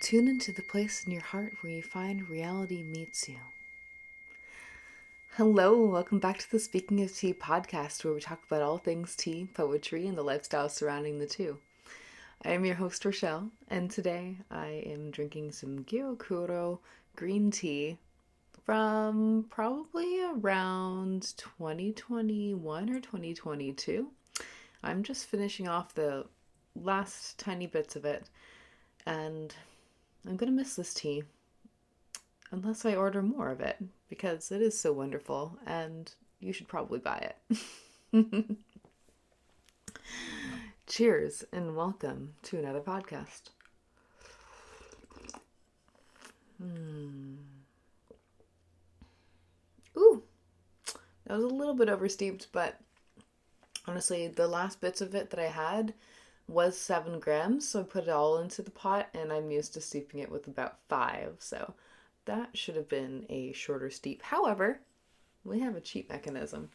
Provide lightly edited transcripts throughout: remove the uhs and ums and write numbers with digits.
Tune into the place in your heart where you find reality meets you. Hello, welcome back to the Speaking of Tea podcast, where we talk about all things tea, poetry, and the lifestyle surrounding the two. I am your host, Rachelle, and today I am drinking some Gyokuro green tea from probably around 2021 or 2022. I'm just finishing off the last tiny bits of it, and I'm gonna miss this tea unless I order more of it because it is so wonderful and you should probably buy it. Cheers and welcome to another podcast. Ooh, that was a little bit oversteeped, but honestly, the last bits of it that I had was 7 grams, so I put it all into the pot, and I'm used to steeping it with about 5, so that should have been a shorter steep. However, we have a cheat mechanism.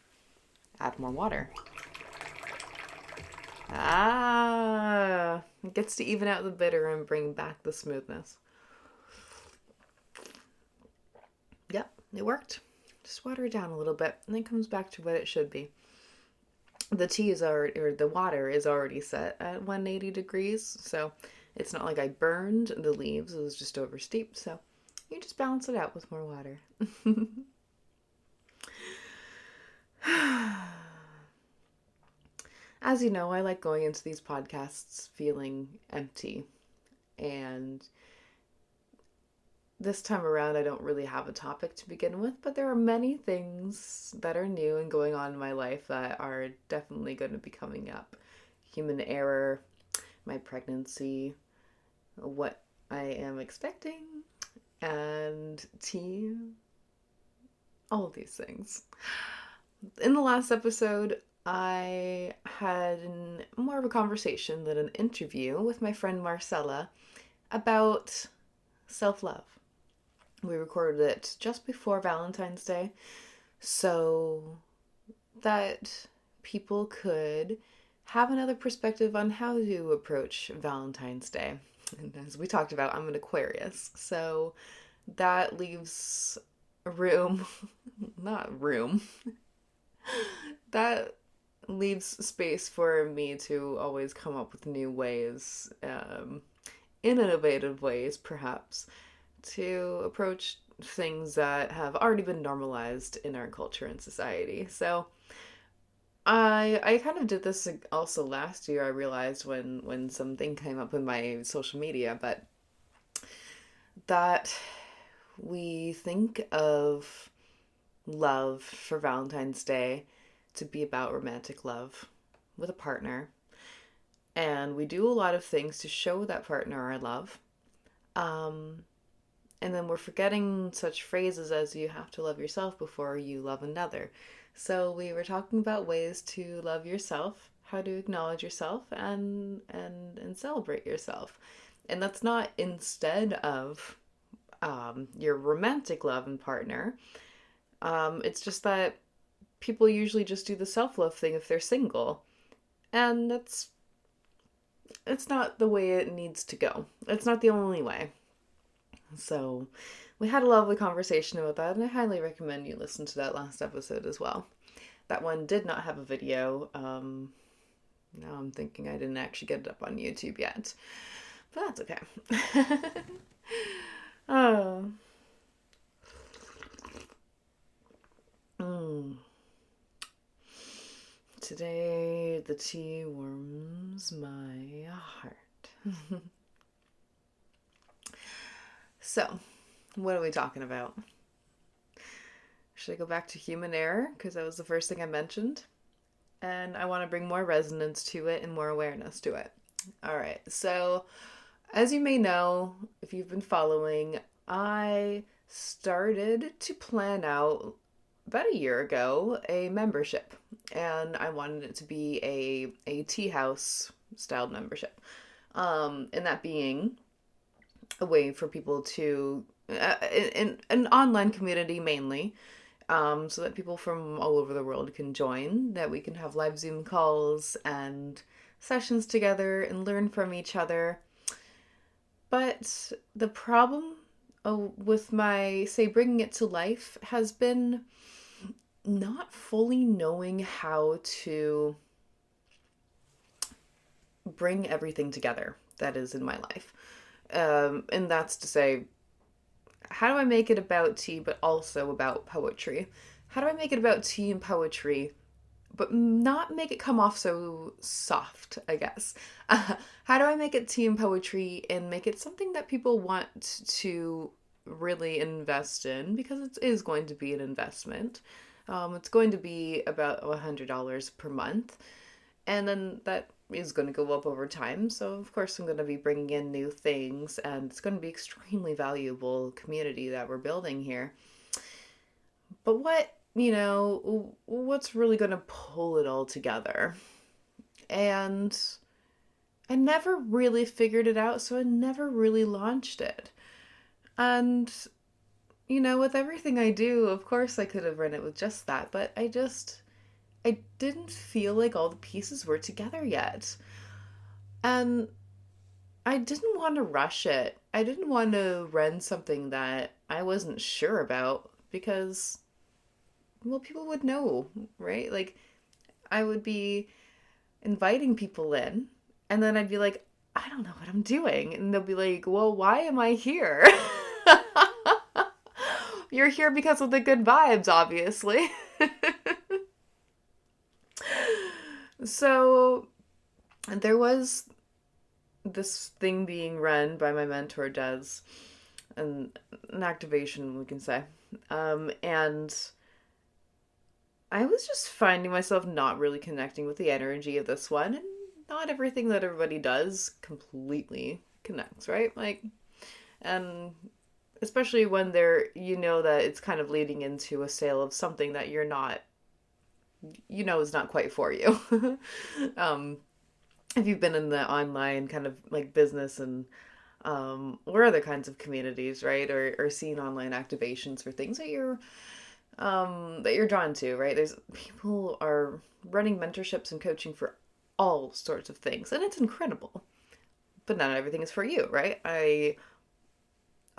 Add more water. It gets to even out the bitter and bring back the smoothness. Yep, it worked. Just water it down a little bit, and then it comes back to what it should be. The tea is already, or the water is already set at 180 degrees, so it's not like I burned the leaves. It was just over steeped, so you just balance it out with more water. As you know, I like going into these podcasts feeling empty, and this time around I don't really have a topic to begin with, but there are many things that are new and going on in my life that are definitely going to be coming up. Human error, my pregnancy, what I am expecting, and tea, all of these things. In the last episode, I had more of a conversation than an interview with my friend Marcella about self-love. We recorded it just before Valentine's Day so that people could have another perspective on how to approach Valentine's Day. And as we talked about, I'm an Aquarius, so that leaves room, not room, that leaves space for me to always come up with new ways, innovative ways perhaps, to approach things that have already been normalized in our culture and society. So I kind of did this also last year. I realized when something came up in my social media, but that we think of love for Valentine's Day to be about romantic love with a partner, and we do a lot of things to show that partner our love. And then we're forgetting such phrases as you have to love yourself before you love another. So we were talking about ways to love yourself, how to acknowledge yourself and celebrate yourself. And that's not instead of your romantic love and partner. It's just that people usually just do the self-love thing if they're single. And it's not the way it needs to go. It's not the only way. So we had a lovely conversation about that, and I highly recommend you listen to that last episode as well. That one did not have a video. Now I'm thinking I didn't actually get it up on YouTube yet, but that's okay. Oh. Today the tea warms my heart. So, what are we talking about? Should I go back to human error? Because that was the first thing I mentioned. And I want to bring more resonance to it and more awareness to it. Alright, so as you may know, if you've been following, I started to plan out about a year ago a membership. And I wanted it to be a tea house styled membership. And that being a way for people to, in an online community mainly, so that people from all over the world can join, that we can have live Zoom calls and sessions together and learn from each other. But the problem with my, say, bringing it to life has been not fully knowing how to bring everything together that is in my life. And that's to say, how do I make it about tea, but also about poetry? How do I make it about tea and poetry, but not make it come off so soft, I guess? How do I make it tea and poetry and make it something that people want to really invest in? Because it is going to be an investment. It's going to be about $100 per month. And then that is going to go up over time. So, of course, I'm going to be bringing in new things, and it's going to be extremely valuable community that we're building here. But what's really going to pull it all together? And I never really figured it out, so I never really launched it. And, with everything I do, of course I could have run it with just that, but I didn't feel like all the pieces were together yet. And I didn't want to rush it. I didn't want to run something that I wasn't sure about because, well, people would know, right? Like, I would be inviting people in, and then I'd be like, I don't know what I'm doing. And they'll be like, well, why am I here? You're here because of the good vibes, obviously. So there was this thing being run by my mentor, Des, and an activation, we can say. And I was just finding myself not really connecting with the energy of this one, and not everything that everybody does completely connects, right? Like, and especially when that it's kind of leading into a sale of something that you're not, is not quite for you. If you've been in the online kind of like business and or other kinds of communities, right, or seen online activations for things that you're drawn to, right? There's people are running mentorships and coaching for all sorts of things, and it's incredible. But not everything is for you, right?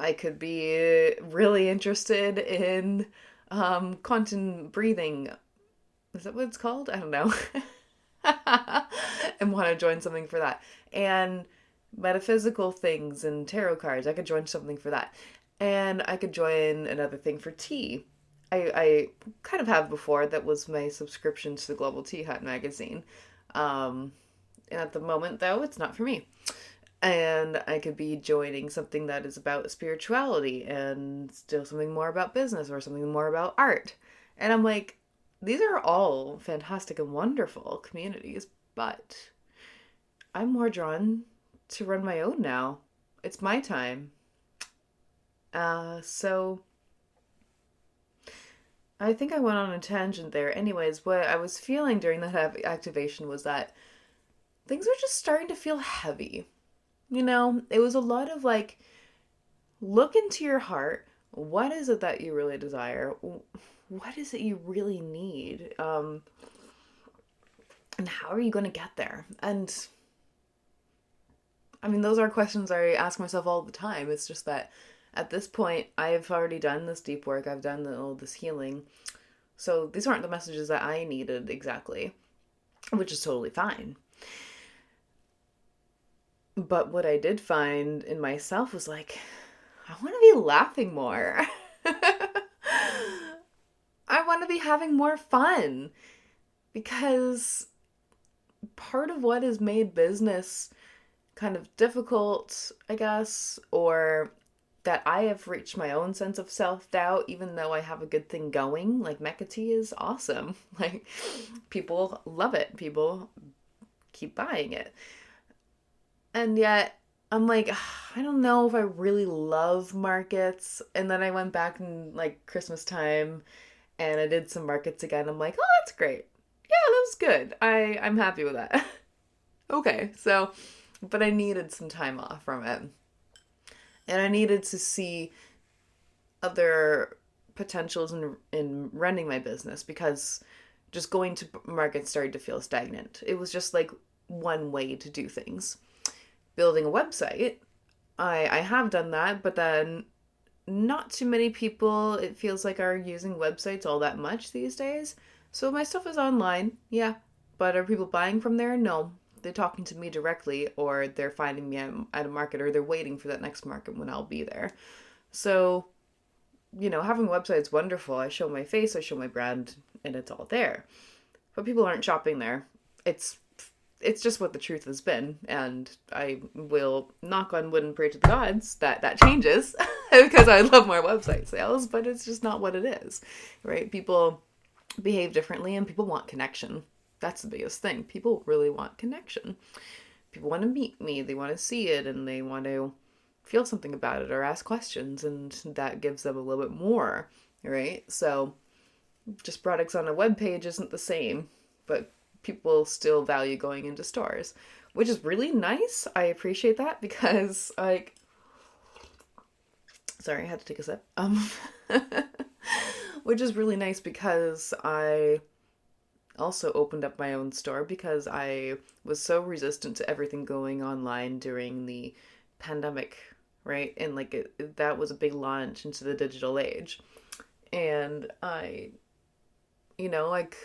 I could be really interested in quantum breathing. Is that what it's called? I don't know. And want to join something for that. And metaphysical things and tarot cards. I could join something for that. And I could join another thing for tea. I kind of have before. That was my subscription to the Global Tea Hut magazine. And at the moment, though, it's not for me. And I could be joining something that is about spirituality and still something more about business or something more about art. And I'm like, these are all fantastic and wonderful communities, but I'm more drawn to run my own now. It's my time. So I think I went on a tangent there. Anyways, what I was feeling during that activation was that things were just starting to feel heavy. It was a lot of like, look into your heart. What is it that you really desire? What is it you really need? And how are you going to get there? And I mean, those are questions I ask myself all the time. It's just that at this point, I've already done this deep work. I've done all this healing. So these aren't the messages that I needed exactly, which is totally fine. But what I did find in myself was like, I want to be laughing more. I want to be having more fun, because part of what has made business kind of difficult, I guess, or that I have reached my own sense of self-doubt, even though I have a good thing going. Like, Mecha Tea is awesome. Like, people love it. People keep buying it. And yet, I'm like, I don't know if I really love markets. And then I went back in like Christmas time and I did some markets again. I'm like, oh, that's great. Yeah, that was good. I'm happy with that. Okay, so, but I needed some time off from it. And I needed to see other potentials in running my business, because just going to markets started to feel stagnant. It was just like one way to do things. Building a website, I have done that, but then not too many people, it feels like, are using websites all that much these days. So my stuff is online, yeah. But are people buying from there? No. They're talking to me directly, or they're finding me at a market, or they're waiting for that next market when I'll be there. So, having a website's wonderful. I show my face, I show my brand, and it's all there. But people aren't shopping there. It's it's just what the truth has been, and I will knock on wood and pray to the gods that that changes because I love more website sales, but it's just not what it is, right? People behave differently, and people want connection. That's the biggest thing. People really want connection. People want to meet me, they want to see it, and they want to feel something about it or ask questions, and that gives them a little bit more, right? So just products on a web page isn't the same, but people still value going into stores, which is really nice. I appreciate that because, like, sorry, I had to take a sip. Which is really nice because I also opened up my own store because I was so resistant to everything going online during the pandemic, right? And like that was a big launch into the digital age. And I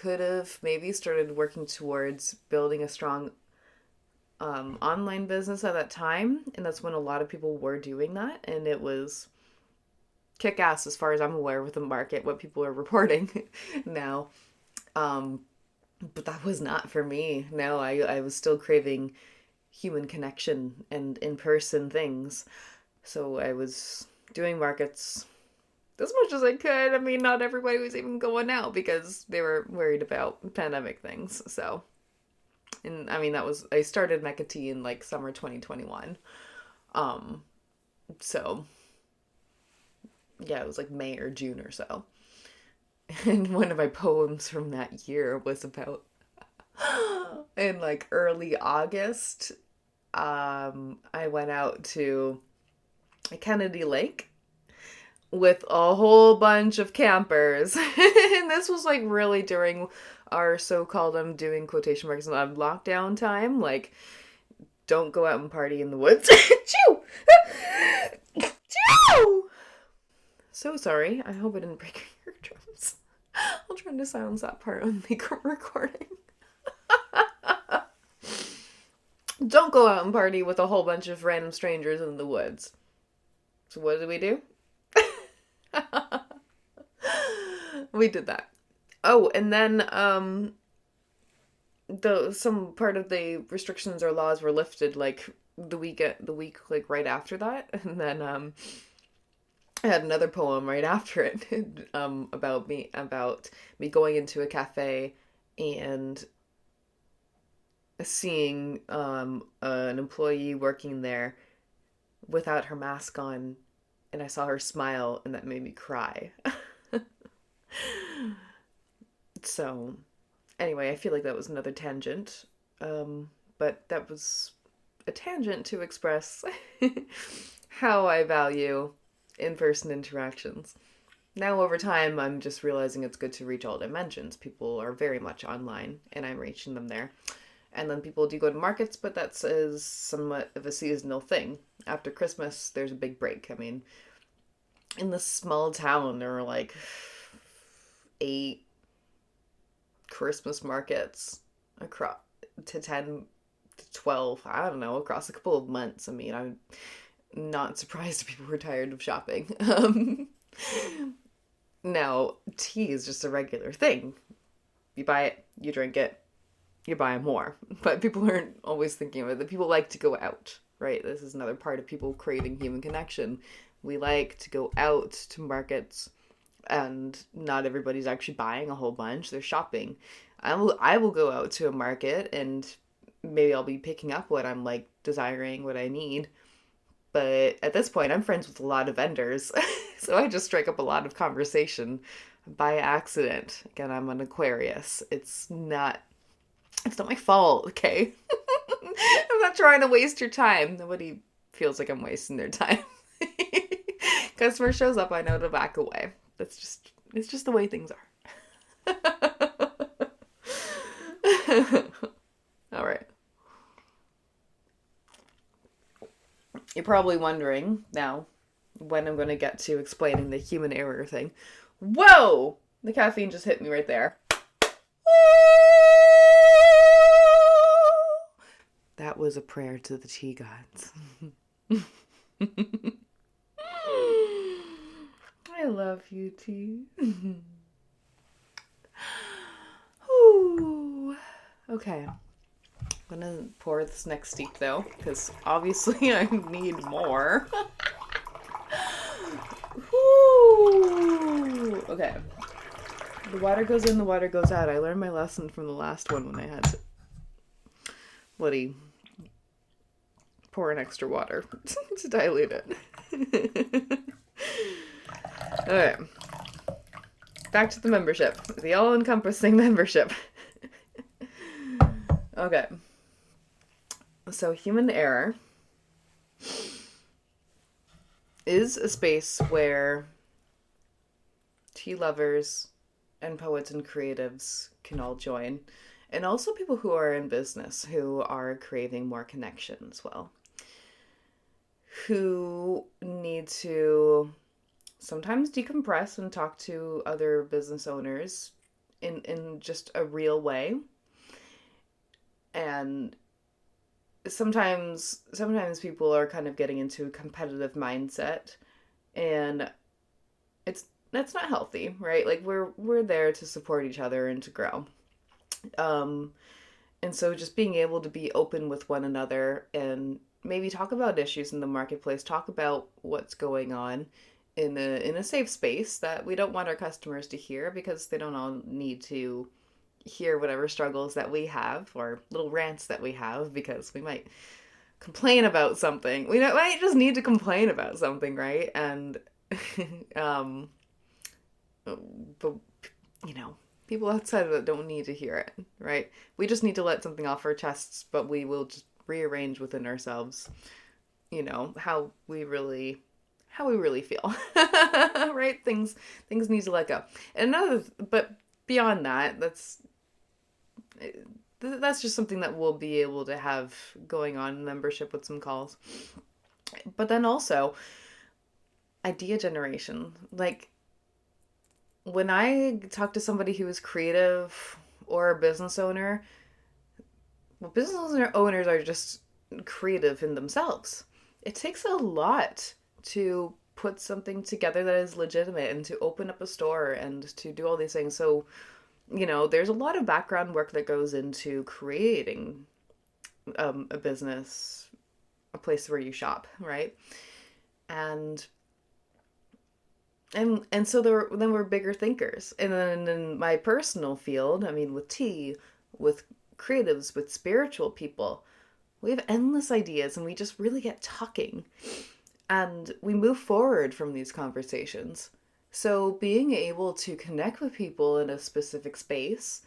could have maybe started working towards building a strong online business at that time. And that's when a lot of people were doing that. And it was kick ass as far as I'm aware with the market, what people are reporting now. But that was not for me. No, I was still craving human connection and in person things. So I was doing markets as much as I could. I mean, not everybody was even going out because they were worried about pandemic things. So, and I mean, I started Mecca Tea in like summer 2021. Um, so yeah, it was like May or June or so. And one of my poems from that year was about in like early August. I went out to Kennedy Lake with a whole bunch of campers. And this was like really during our so-called, I'm doing quotation marks, lockdown time. Like, don't go out and party in the woods. Chew! Chew! So sorry. I hope I didn't break your eardrums. I'll try to silence that part on the recording. Don't go out and party with a whole bunch of random strangers in the woods. So what did we do? We did that. Oh, and then some part of the restrictions or laws were lifted like the week like right after that, and then I had another poem right after it about me going into a cafe and seeing an employee working there without her mask on, and I saw her smile, and that made me cry. So, anyway, I feel like that was another tangent, but that was a tangent to express how I value in-person interactions. Now, over time, I'm just realizing it's good to reach all dimensions. People are very much online, and I'm reaching them there. And then people do go to markets, but that's is somewhat of a seasonal thing. After Christmas, there's a big break. I mean, in this small town, there were like 8 Christmas markets across to 10 to 12, I don't know, across a couple of months. I mean, I'm not surprised if people were tired of shopping. Now, tea is just a regular thing. You buy it, you drink it, you buy more. But people aren't always thinking of it. The people like to go out, right? This is another part of people craving human connection. We like to go out to markets, and not everybody's actually buying a whole bunch. They're shopping. I will go out to a market, and maybe I'll be picking up what I'm like desiring, what I need. But at this point, I'm friends with a lot of vendors. So I just strike up a lot of conversation by accident. Again, I'm an Aquarius. It's not my fault, okay? I'm not trying to waste your time. Nobody feels like I'm wasting their time. Customer shows up, I know to back away. It's just the way things are. All right. You're probably wondering now when I'm going to get to explaining the human error thing. Whoa! The caffeine just hit me right there. That was a prayer to the tea gods. I love you, tea. Okay. I'm gonna pour this next steep though, because obviously I need more. Okay. The water goes in, the water goes out. I learned my lesson from the last one when I had to bloody pour in extra water to dilute it. Okay. Back to the membership. The all-encompassing membership. Okay. So human error is a space where tea lovers and poets and creatives can all join. And also people who are in business, who are craving more connection as well. Who need to sometimes decompress and talk to other business owners in just a real way. And sometimes people are kind of getting into a competitive mindset, and that's not healthy, right? Like we're there to support each other and to grow. And so just being able to be open with one another and maybe talk about issues in the marketplace, talk about what's going on in a safe space that we don't want our customers to hear, because they don't all need to hear whatever struggles that we have or little rants that we have, because we might complain about something. We might just need to complain about something, right? And but people outside of it don't need to hear it, right? We just need to let something off our chests, but we will just rearrange within ourselves, how we really feel. Right? Things need to let go. And but beyond that, that's just something that we'll be able to have going on in membership with some calls. But then also idea generation. Like when I talk to somebody who is creative or a business owner, well, business owners are just creative in themselves. It takes a lot to put something together that is legitimate and to open up a store and to do all these things. So, there's a lot of background work that goes into creating a business, a place where you shop, right? And so then we're bigger thinkers. And then in my personal field, I mean, with tea, with creatives, with spiritual people, we have endless ideas and we just really get talking. And we move forward from these conversations. So being able to connect with people in a specific space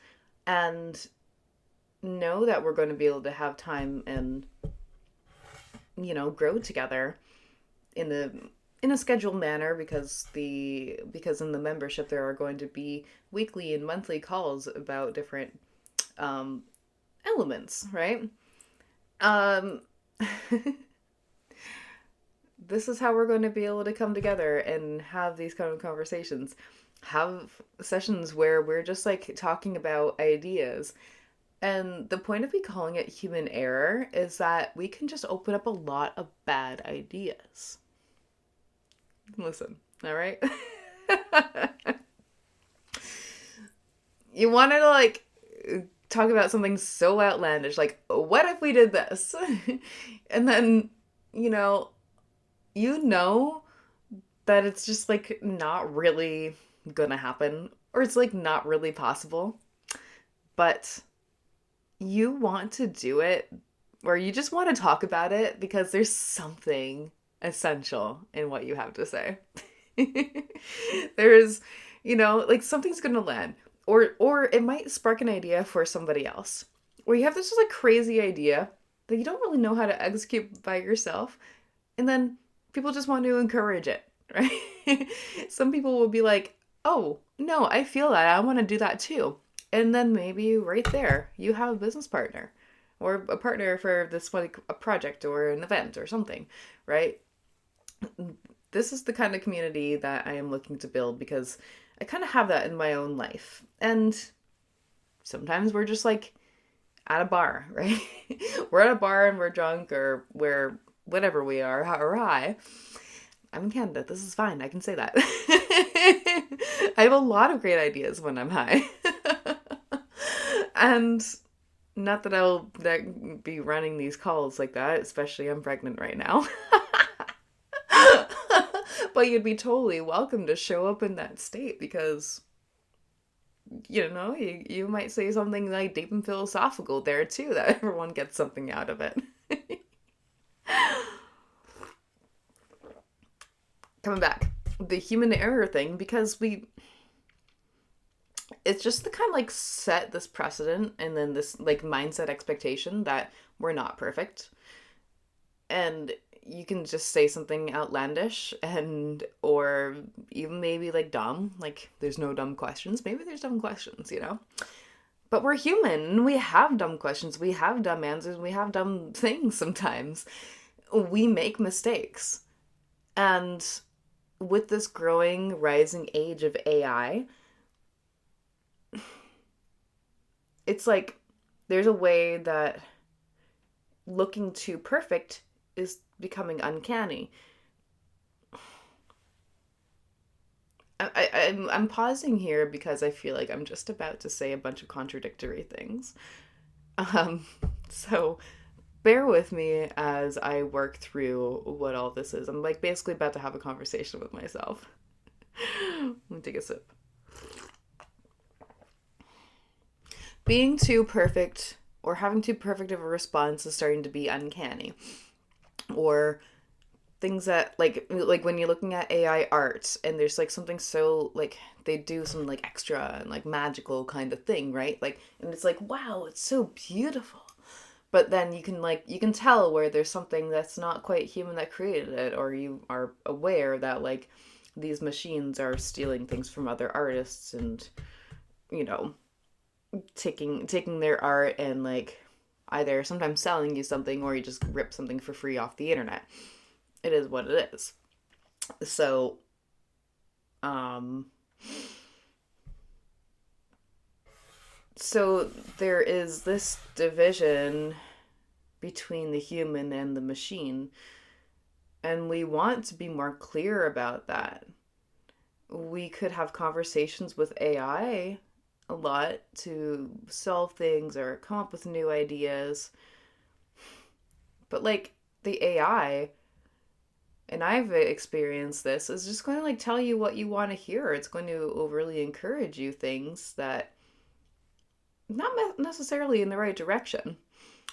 and know that we're going to be able to have time and, grow together in a scheduled manner, because in the membership there are going to be weekly and monthly calls about different elements, right? This is how we're going to be able to come together and have these kind of conversations. Have sessions where we're just like talking about ideas. And the point of me calling it human error is that we can just open up a lot of bad ideas. Listen, all right? You wanted to like talk about something so outlandish, like, what if we did this? And then, that it's just like not really gonna happen, or it's like not really possible, but you want to do it, or you just want to talk about it because there's something essential in what you have to say. There's, like something's gonna land, or it might spark an idea for somebody else, or you have this just like crazy idea that you don't really know how to execute by yourself, and then people just want to encourage it, right? Some people will be like, oh, no, I feel that. I want to do that too. And then maybe right there, you have a business partner, or a partner for this like a project or an event or something, right? This is the kind of community that I am looking to build because I kind of have that in my own life. And sometimes we're just like at a bar, right? We're at a bar and we're drunk or we're whatever we are, or high. I'm in Canada. This is fine. I can say that. I have a lot of great ideas when I'm high. And not that I'll be running these calls like that, especially I'm pregnant right now. But you'd be totally welcome to show up in that state because, you might say something like deep and philosophical there too, that everyone gets something out of it. Coming back, the human error thing, because it's just the kind of like set this precedent and then this like mindset expectation that we're not perfect. And you can just say something outlandish and or even maybe like dumb, like there's no dumb questions. Maybe there's dumb questions. But we're human and we have dumb questions, we have dumb answers, we have dumb things sometimes. We make mistakes. And with this growing, rising age of AI, it's like there's a way that looking too perfect is becoming uncanny. I'm pausing here because I feel like I'm just about to say a bunch of contradictory things. Um, so bear with me as I work through what all this is. I'm like basically about to have a conversation with myself. Let me take a sip. Being too perfect or having too perfect of a response is starting to be uncanny. Or things that like when you're looking at AI art and there's like something so like they do some like extra and like magical kind of thing, right? Like and it's like wow, it's so beautiful. But then you can tell where there's something that's not quite human that created it, or you are aware that like these machines are stealing things from other artists and you know taking their art and like either sometimes selling you something or you just rip something for free off the internet. It is what it is. So, um, so there is this division between the human and the machine, and we want to be more clear about that. We could have conversations with AI a lot to solve things or come up with new ideas, but like the AI, and I've experienced this, is just going to like tell you what you want to hear. It's going to overly encourage you things that not necessarily in the right direction.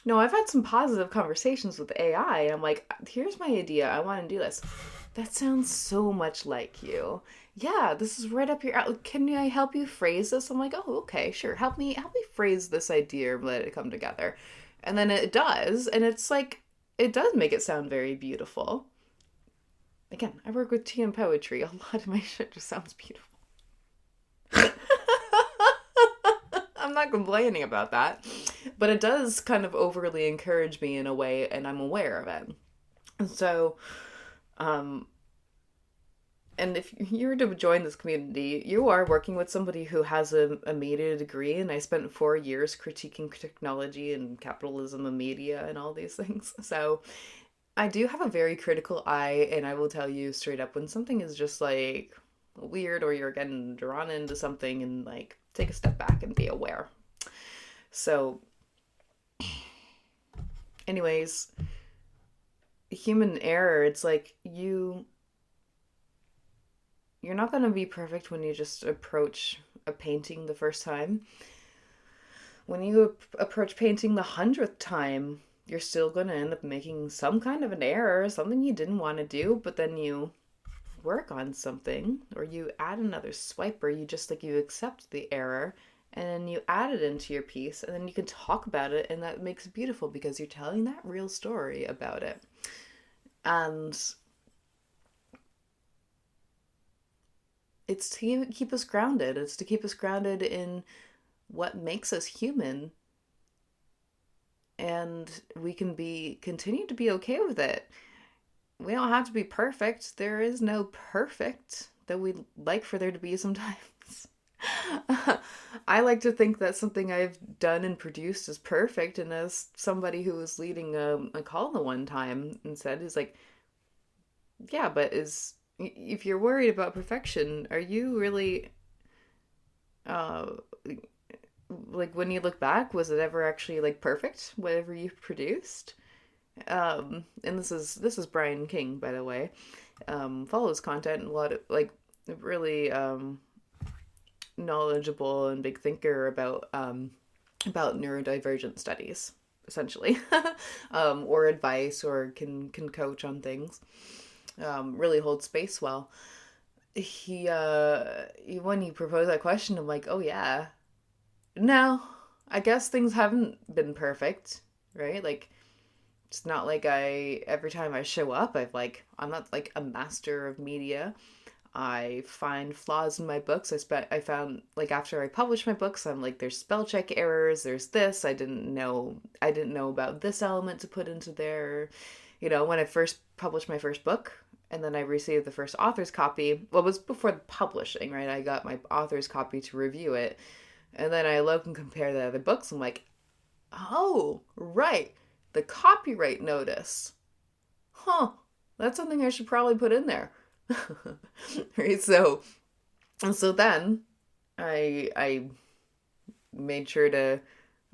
No, I've had some positive conversations with AI, and I'm like, here's my idea. I want to do this. That sounds so much like you. Yeah, this is right up your alley. Can I help you phrase this? I'm like, oh, okay, sure. Help me phrase this idea and let it come together. And then it does, and it's like it does make it sound very beautiful. Again, I work with tea and poetry. A lot of my shit just sounds beautiful. I'm not complaining about that. But it does kind of overly encourage me in a way, and I'm aware of it. And so, um, and if you were to join this community, you are working with somebody who has a media degree, and I spent 4 years critiquing technology and capitalism and media and all these things. So I do have a very critical eye, and I will tell you straight up when something is just like weird or you're getting drawn into something and like take a step back and be aware. So, anyways, human error, it's like you're not going to be perfect when you just approach a painting the first time. When you approach painting the 100th time, you're still going to end up making some kind of an error, something you didn't want to do, but then you work on something or you add another swipe or you just like you accept the error and then you add it into your piece and then you can talk about it and that makes it beautiful because you're telling that real story about it. And it's to keep us grounded. It's to keep us grounded in what makes us human. and we can continue to be okay with it. We don't have to be perfect. There is no perfect that we'd like for there to be sometimes. I like to think that something I've done and produced is perfect. And as somebody who was leading a call the one time and said, is like, yeah, but if you're worried about perfection, are you really, uh, like when you look back, was it ever actually like perfect, whatever you produced? And this is Brian King, by the way. Follows content and a lot of like really knowledgeable and big thinker about neurodivergent studies, essentially, or advice, or can coach on things. Really holds space well. When he proposed that question, I'm like, oh yeah. No, I guess things haven't been perfect, right? Like it's not like every time I show up, I'm not like a master of media. I find flaws in my books. I found like after I published my books, I'm like there's spell check errors, there's this, I didn't know about this element to put into there. When I first published my first book and then I received the first author's copy, well, it was before the publishing, right? I got my author's copy to review it. And then I look and compare the other books. I'm like, oh, right. The copyright notice. Huh. That's something I should probably put in there. Right? So then I made sure to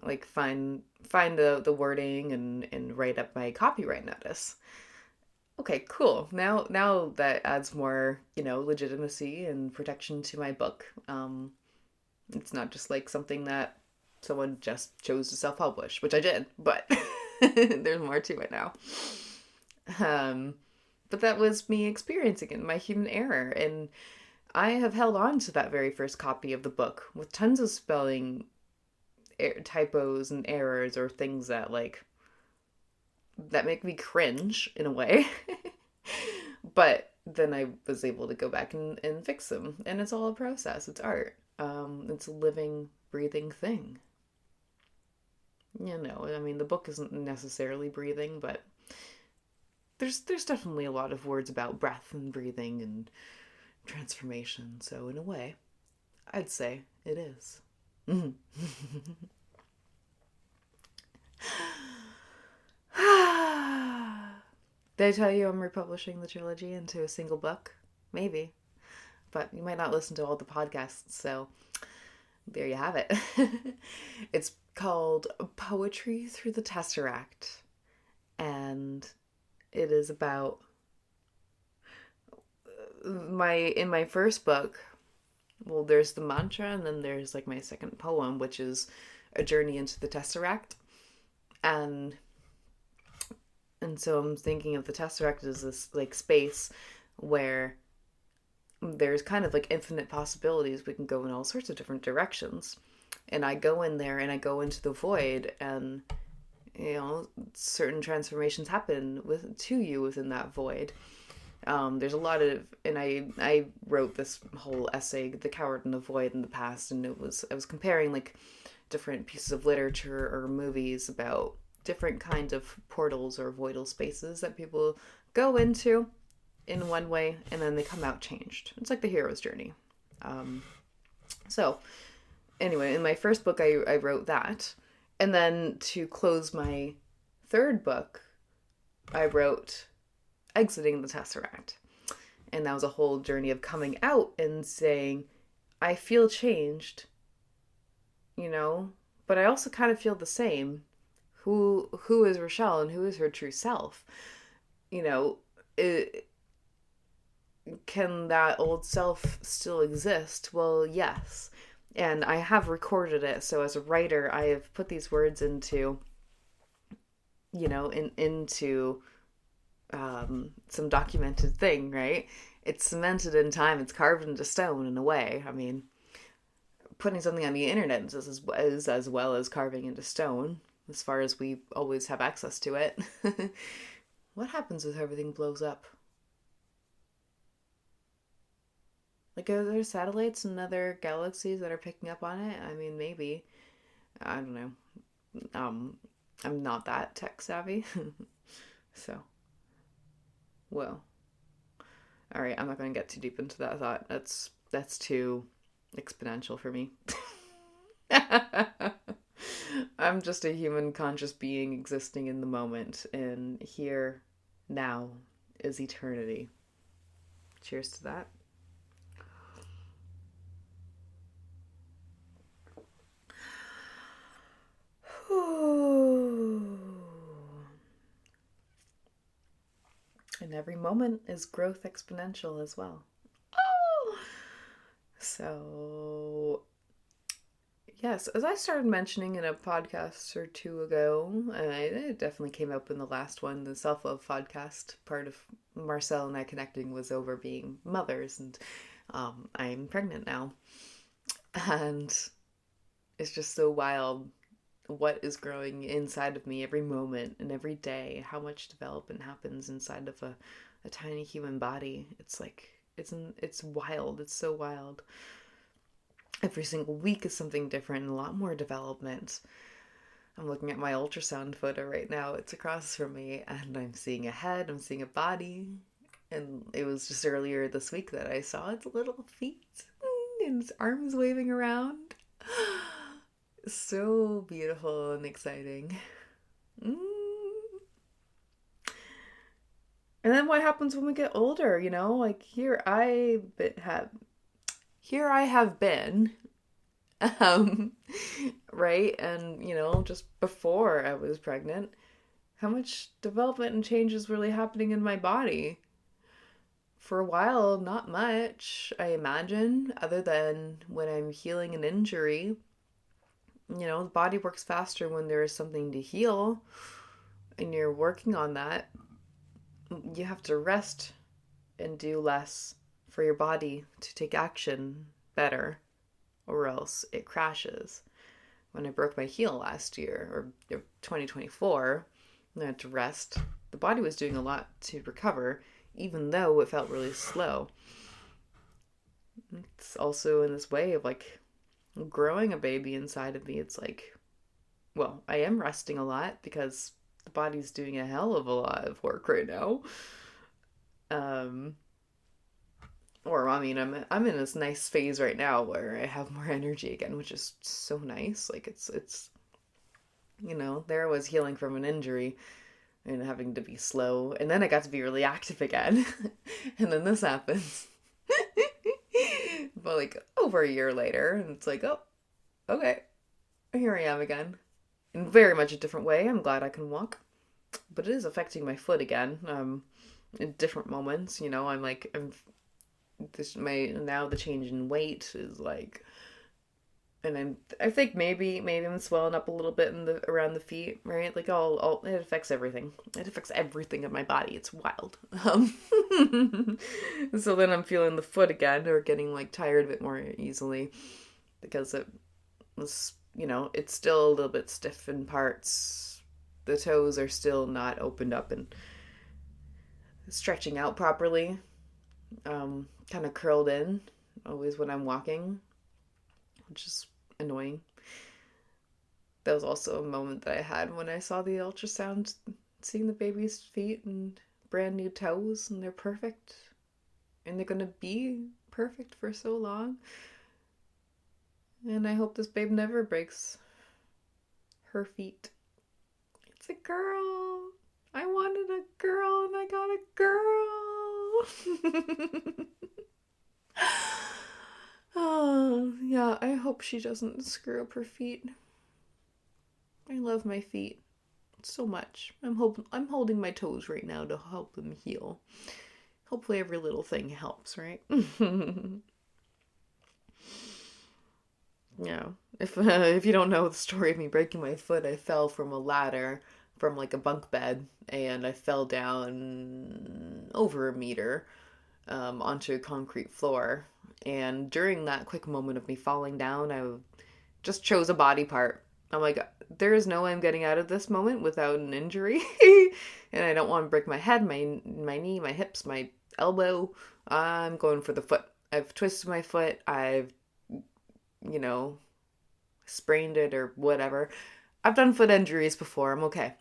like find the wording and write up my copyright notice. Okay, cool. Now that adds more, legitimacy and protection to my book. It's not just like something that someone just chose to self-publish, which I did, but there's more to it now. Um, but that was me experiencing it, my human error, and I have held on to that very first copy of the book with tons of spelling typos and errors or things that make me cringe in a way. But then I was able to go back and fix them, and it's all a process. It's art. It's a living, breathing thing. I mean, the book isn't necessarily breathing, but there's definitely a lot of words about breath and breathing and transformation. So in a way, I'd say it is. Did I tell you I'm republishing the trilogy into a single book? Maybe. But you might not listen to all the podcasts, so there you have it. It's called Poetry Through the Tesseract, and it is about in my first book. Well, there's the mantra, and then there's like my second poem, which is a journey into the Tesseract, and so I'm thinking of the Tesseract as this like space where there's kind of like infinite possibilities. We can go in all sorts of different directions. And I go in there and I go into the void, and certain transformations happen to you within that void. There's a lot of, and I wrote this whole essay, "The Coward in the Void," in the past, and I was comparing like different pieces of literature or movies about different kinds of portals or voidal spaces that people go into in one way and then they come out changed. It's like the hero's journey. So anyway, in my first book, I wrote that. And then to close my third book, I wrote Exiting the Tesseract. And that was a whole journey of coming out and saying, I feel changed, but I also kind of feel the same. Who is Rachelle and who is her true self? It, can that old self still exist? Well, yes. And I have recorded it. So as a writer, I have put these words into, into some documented thing, right? It's cemented in time. It's carved into stone in a way. I mean, putting something on the internet is as well as carving into stone, as far as we always have access to it. What happens if everything blows up? Like, are there satellites in other galaxies that are picking up on it? I mean, maybe. I don't know. I'm not that tech savvy. So, well, all right, I'm not going to get too deep into that thought. That's too exponential for me. I'm just a human conscious being existing in the moment, and here now is eternity. Cheers to that. And every moment is growth exponential as well. Oh! So, yes, as I started mentioning in a podcast or two ago, and it definitely came up in the last one, the self love podcast. Part of Marcel and I connecting was over being mothers, and I'm pregnant now. And it's just so wild what is growing inside of me every moment and every day, how much development happens inside of a tiny human body. It's like, it's wild. It's so wild. Every single week is something different and a lot more development. I'm looking at my ultrasound photo right now. It's across from me, and I'm seeing a head, I'm seeing a body. And it was just earlier this week that I saw its little feet and its arms waving around. So beautiful and exciting. Mm. And then what happens when we get older, you know? Like here I have been, um, right? And, just before I was pregnant, how much development and change is really happening in my body? For a while, not much, I imagine, other than when I'm healing an injury. The body works faster when there is something to heal and you're working on that. You have to rest and do less for your body to take action better, or else it crashes. When I broke my heel last year, or 2024, I had to rest. The body was doing a lot to recover, even though it felt really slow. It's also in this way of like growing a baby inside of me. It's like, well, I am resting a lot because the body's doing a hell of a lot of work right now. Um, or I mean, I'm in this nice phase right now where I have more energy again, which is so nice. Like it's there I was healing from an injury and having to be slow, and then I got to be really active again, and then this happens. But like over a year later, and it's like, oh, okay, here I am again, in very much a different way. I'm glad I can walk, but it is affecting my foot again. In different moments, I'm this my now the change in weight is like, and I think maybe I'm swelling up a little bit in the around the feet, right? Like all it affects everything. It affects everything in my body. It's wild. So then I'm feeling the foot again, or getting like tired of it more easily, because it was, it's still a little bit stiff in parts. The toes are still not opened up and stretching out properly. Kind of curled in always when I'm walking, which is annoying. That was also a moment that I had when I saw the ultrasound, seeing the baby's feet and brand new toes, and they're perfect. And they're gonna be perfect for so long. And I hope this babe never breaks her feet. It's a girl. I wanted a girl and I got a girl. Oh, yeah, I hope she doesn't screw up her feet. I love my feet so much. I'm holding my toes right now to help them heal. Hopefully every little thing helps, right? Yeah. If you don't know the story of me breaking my foot, I fell from a ladder from like a bunk bed, and I fell down over a meter onto a concrete floor. And during that quick moment of me falling down, I just chose a body part. I'm like, there is no way I'm getting out of this moment without an injury. And I don't want to break my head, my knee, my hips, my elbow. I'm going for the foot. I've twisted my foot. I've, sprained it or whatever. I've done foot injuries before. I'm okay.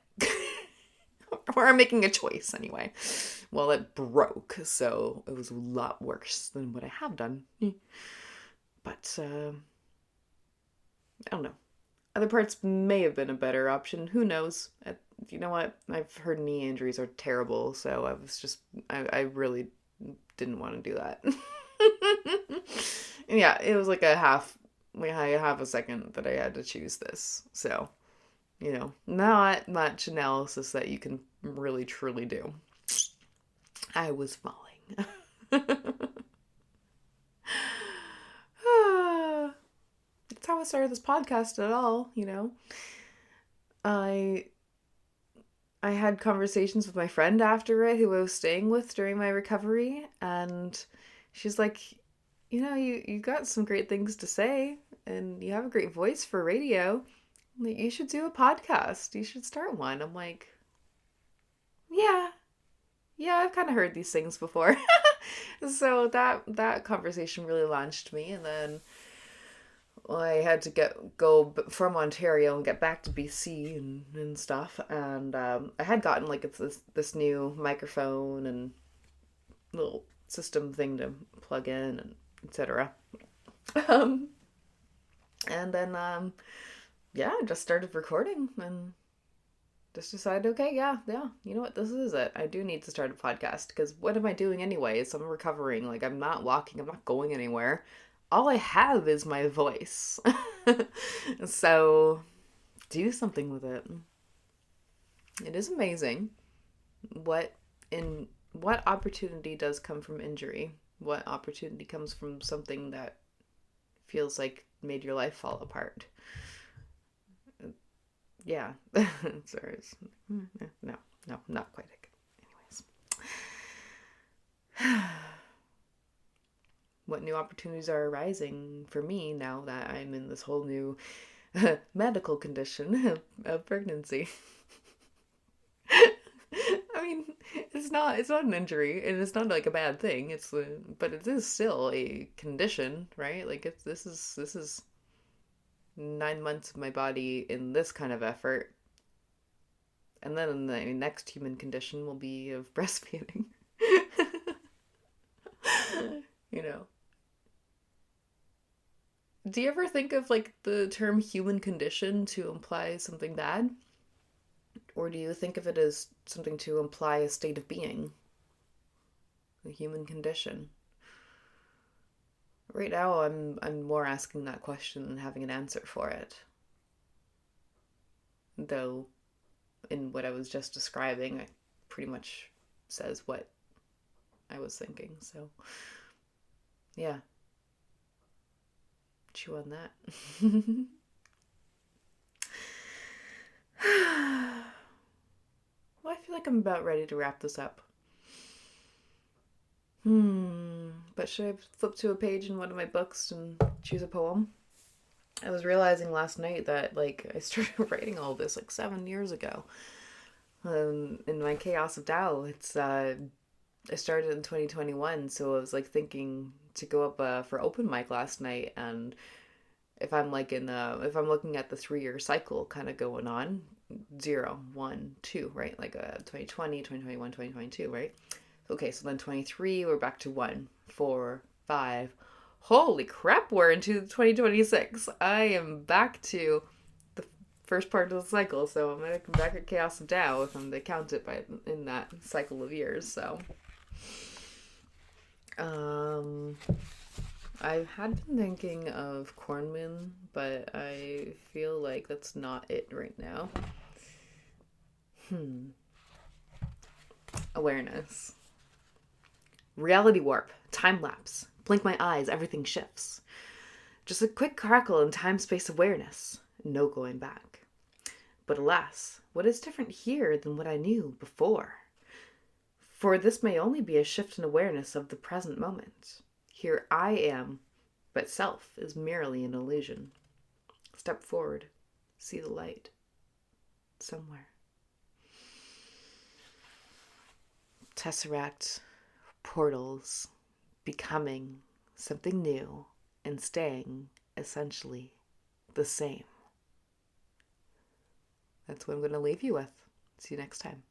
Or I'm making a choice anyway. Well, it broke, so it was a lot worse than what I have done. But I don't know. Other parts may have been a better option. Who knows? You know what? I've heard knee injuries are terrible, so I really didn't want to do that. And yeah, it was like a half a second that I had to choose this. So, not much analysis that you can really truly do. I was falling. That's how I started this podcast at all. I I had conversations with my friend after it who I was staying with during my recovery, and she's like, you got some great things to say and you have a great voice for radio. Like, you should do a podcast. You should start one. I'm like, yeah. Yeah, I've kind of heard these things before. So that conversation really launched me, and then I had to go from Ontario and get back to BC and stuff. And I had gotten like this new microphone and little system thing to plug in and etc. Um, and then yeah, I just started recording and just decided, okay, yeah, you know what, this is it. I do need to start a podcast because what am I doing anyways? I'm recovering. Like, I'm not walking. I'm not going anywhere. All I have is my voice. So do something with it. It is amazing what in what opportunity does come from injury. What opportunity comes from something that feels like made your life fall apart. Yeah. Sorry. No, not quite. Anyways. What new opportunities are arising for me now that I'm in this whole new medical condition of pregnancy? I mean, it's not an injury, and it's not like a bad thing. But it is still a condition, right? Like, this is 9 months of my body in this kind of effort, and then the next human condition will be of breastfeeding. you know. Do you ever think of like the term human condition to imply something bad? Or do you think of it as something to imply a state of being? The human condition. Right now I'm more asking that question than having an answer for it. Though in what I was just describing, it pretty much says what I was thinking. So yeah. Chew on that. Well, I feel like I'm about ready to wrap this up. But should I flip to a page in one of my books and choose a poem? I was realizing last night that like I started writing all this like 7 years ago. In my Chaos of Tao, I started in 2021, so I was like thinking to go up for open mic last night, and if I'm looking at the 3 year cycle kind of going on, 0, 1, 2, right? Like 2020, 2021, 2022, right? Okay, so then 23, we're back to 1, 4, 5. Holy crap, we're into 2026. I am back to the first part of the cycle, so I'm gonna come back at Chaos of Tao if I'm to count it in that cycle of years. So, um, I had been thinking of Cornman, but I feel like that's not it right now. Awareness. Reality warp. Time lapse. Blink my eyes, everything shifts. Just a quick crackle in time-space awareness. No going back. But alas, what is different here than what I knew before? For this may only be a shift in awareness of the present moment. Here I am, but self is merely an illusion. Step forward, see the light. Somewhere. Tesseract, portals, becoming something new, and staying essentially the same. that's what I'm going to leave you with. See you next time.